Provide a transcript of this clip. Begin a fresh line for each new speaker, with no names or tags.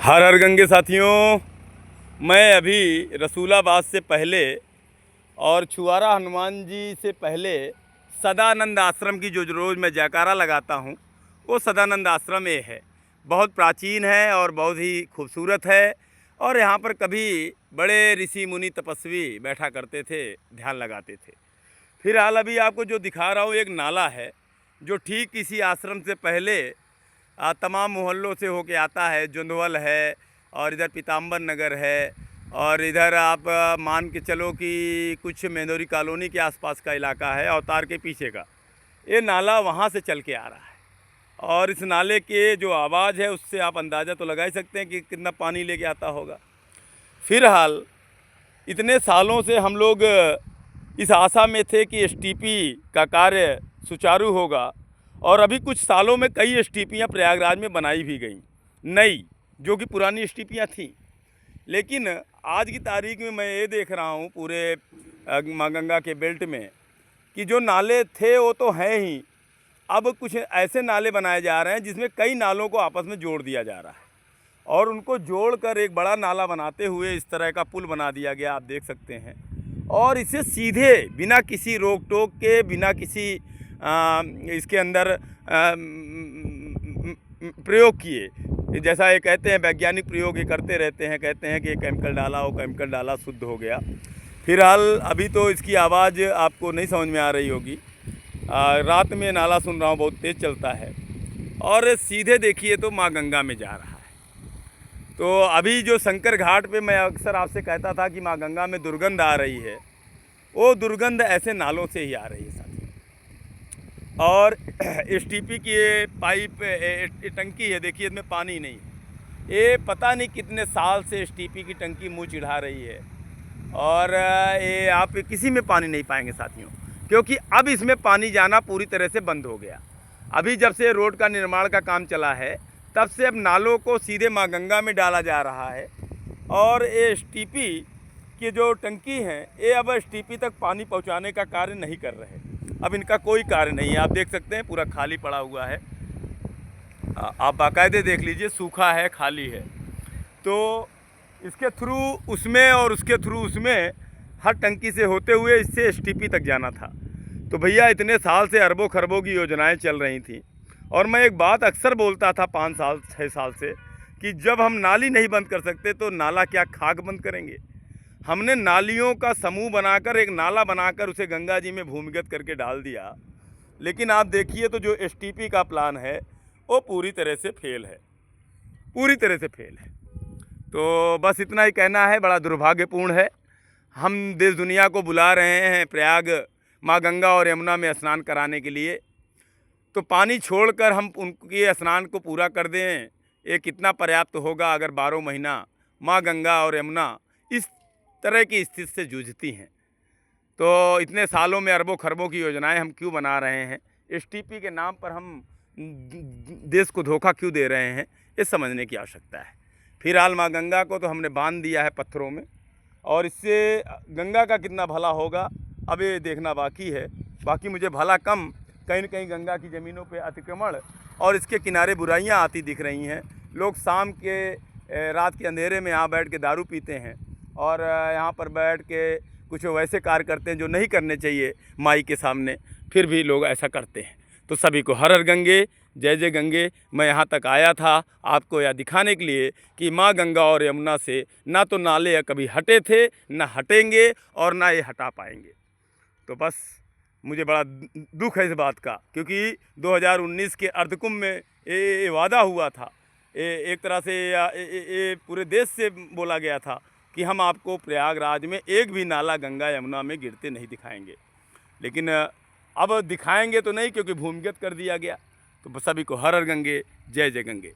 हर हर गंगे साथियों, मैं अभी रसूलाबाद से पहले और छुआरा हनुमान जी से पहले सदानंद आश्रम की जो रोज़ मैं जयकारा लगाता हूँ वो सदानंद आश्रम ये है। बहुत प्राचीन है और बहुत ही खूबसूरत है और यहाँ पर कभी बड़े ऋषि मुनि तपस्वी बैठा करते थे, ध्यान लगाते थे। फिलहाल अभी आपको जो दिखा रहा हूँ एक नाला है जो ठीक इसी आश्रम से पहले तमाम मोहल्लों से होके आता है। जुंदवल है और इधर पीताम्बर नगर है और इधर आप मान के चलो कि कुछ मेंदोरी कॉलोनी के आसपास का इलाका है। अवतार के पीछे का ये नाला वहाँ से चल के आ रहा है और इस नाले के जो आवाज़ है उससे आप अंदाज़ा तो लगा ही सकते हैं कि कितना पानी लेके आता होगा। फिलहाल इतने सालों से हम लोग इस आशा में थे कि एसटीपी का कार्य सुचारू होगा और अभी कुछ सालों में कई एसटीपियाँ प्रयागराज में बनाई भी गई नई, जो कि पुरानी एसटीपियाँ थीं। लेकिन आज की तारीख में मैं ये देख रहा हूँ पूरे माँ गंगा के बेल्ट में कि जो नाले थे वो तो हैं ही, अब कुछ ऐसे नाले बनाए जा रहे हैं जिसमें कई नालों को आपस में जोड़ दिया जा रहा है और उनको जोड़कर एक बड़ा नाला बनाते हुए इस तरह का पुल बना दिया गया, आप देख सकते हैं। और इसे सीधे बिना किसी रोक टोक के, बिना किसी इसके अंदर प्रयोग किए, जैसा ये कहते हैं वैज्ञानिक प्रयोग ये करते रहते हैं, कहते हैं कि केमिकल डाला, वो केमिकल डाला, शुद्ध हो गया। फिलहाल अभी तो इसकी आवाज़ आपको नहीं समझ में आ रही होगी। रात में नाला सुन रहा हूँ, बहुत तेज़ चलता है और सीधे देखिए तो माँ गंगा में जा रहा है। तो अभी जो शंकर घाट पे मैं अक्सर आपसे कहता था कि माँ गंगा में दुर्गंध आ रही है, वो दुर्गंध ऐसे नालों से ही आ रही है साथियों। और एसटीपी की ये पाइप टंकी है, देखिए इसमें पानी नहीं है। ये पता नहीं कितने साल से एसटीपी की टंकी मुँह चिढ़ा रही है और ये आप किसी में पानी नहीं पाएंगे साथियों, क्योंकि अब इसमें पानी जाना पूरी तरह से बंद हो गया। अभी जब से रोड का निर्माण का काम चला है तब से अब नालों को सीधे माँ गंगा में डाला जा रहा है और ये एसटीपी की जो टंकी हैं ये अब एसटीपी तक पानी पहुँचाने का कार्य नहीं कर रहे। अब इनका कोई कार्य नहीं है, आप देख सकते हैं पूरा खाली पड़ा हुआ है। आप बाकायदे देख लीजिए, सूखा है, खाली है। तो इसके थ्रू उसमें और उसके थ्रू उसमें हर टंकी से होते हुए इससे एसटीपी तक जाना था। तो भैया इतने साल से अरबों खरबों की योजनाएं चल रही थी और मैं एक बात अक्सर बोलता था 5 साल 6 साल से कि जब हम नाली नहीं बंद कर सकते तो नाला क्या खाक बंद करेंगे। हमने नालियों का समूह बनाकर एक नाला बनाकर उसे गंगा जी में भूमिगत करके डाल दिया, लेकिन आप देखिए तो जो एसटीपी का प्लान है वो पूरी तरह से फेल है, पूरी तरह से फेल है। तो बस इतना ही कहना है, बड़ा दुर्भाग्यपूर्ण है। हम देश दुनिया को बुला रहे हैं प्रयाग माँ गंगा और यमुना में स्नान कराने के लिए, तो पानी छोड़कर हम उनके स्नान को पूरा कर दें, ये कितना पर्याप्त होगा अगर 12 महीना माँ गंगा और यमुना इस तरह की स्थिति से जूझती हैं। तो इतने सालों में अरबों खरबों की योजनाएं हम क्यों बना रहे हैं, एसटीपी के नाम पर हम देश को धोखा क्यों दे रहे हैं, ये समझने की आवश्यकता है। फिलहाल माँ गंगा को तो हमने बांध दिया है पत्थरों में और इससे गंगा का कितना भला होगा अब ये देखना बाकी है। बाकी मुझे भला कम, कहीं न कहीं गंगा की ज़मीनों पे अतिक्रमण और इसके किनारे बुराइयां आती दिख रही हैं। लोग शाम के रात के अंधेरे में यहाँ बैठ के दारू पीते हैं और यहाँ पर बैठ के कुछ वैसे कार्य करते हैं जो नहीं करने चाहिए माई के सामने, फिर भी लोग ऐसा करते हैं। तो सभी को हर हर गंगे, जय जय गंगे। मैं यहाँ तक आया था आपको यह दिखाने के लिए कि माँ गंगा और यमुना से ना तो नाले कभी हटे थे, ना हटेंगे और ना ये हटा पाएंगे। तो बस मुझे बड़ा दुख है इस बात का, क्योंकि 2019 के अर्धकुंभ में ये वादा हुआ था, एक तरह से ये पूरे देश से बोला गया था कि हम आपको प्रयागराज में एक भी नाला गंगा यमुना में गिरते नहीं दिखाएंगे। लेकिन अब दिखाएंगे तो नहीं, क्योंकि भूमिगत कर दिया गया। तो सभी को हर हर गंगे, जय जय गंगे।